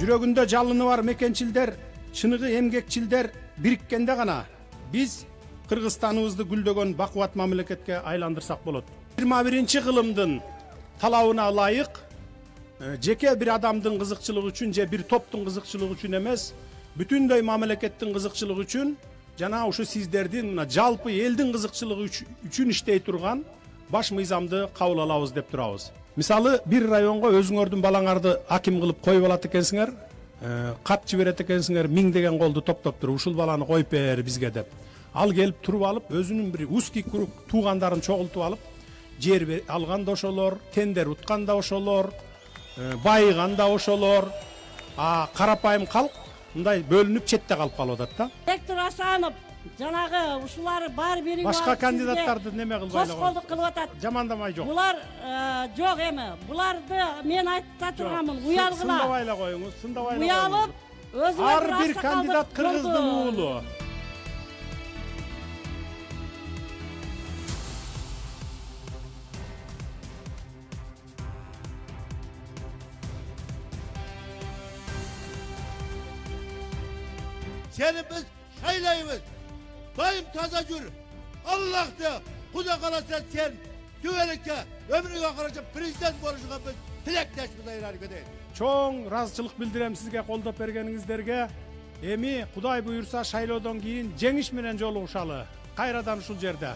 Жүрөгүндө жалыны бар мекенчилдер, чыныгы эмгекчилдер бириkkende гана биз Кыргызстаныбызды гүлдөгөн бакубат мамлекетке айландырсак болот. 21-кылымдын талабына ылайык жеке бир адамдын кызыкчылыгы үчүн же бир топтун кызыкчылыгы үчүн эмес, бүтүндөй мамлекеттин кызыкчылыгы үчүн жана ушу сиздердин мына жалпы элдин кызыкчылыгы үчүн иштей турган баш мыйзамды кабыл алабыз деп турабыз. Мисалы, бир районго өзүңөрдүн балаңарды аким кылып коюп алат экенсиңер, кат жиберет экенсиңер, миңдеген колду топтоп туруп, ушул баланы коюп бер бизге деп. Ал келип туруп алып, өзүнүн бир узкий круг туугандарын чогултуп алып, жер алган да ошолор, тендер уткан да ошолор, байыган да ошолор, карапайым калк мындай бөлүнүп четте калып калып атат да. Ректор Асанов жанагы ушулар бар бири башка кандидаттарды неме кылбай эле косколдук кылып атат. Жамандамай жок. Булар жок эми. Буларды мен айта турганмын, уялгыла. Сындабай эле коюңуз, сындабай эле. Уялып, өзүнө ар бир кандидат кыргыздын уулу. Seni biz şaylayımız. Dayım taza jür. Allah'ta kuda kalasa sen tüvelikte ömrüne kalacak prezident oluşuna biz tilekleşmiz ayırarık edeyim. Çoğun razıçılık bildirem sizge kolдоп бергениңиздерге. Эми Кудай буйурса шайлоодон кийин жеңиш менен жолугушалы. Кайрадан ушул жерде.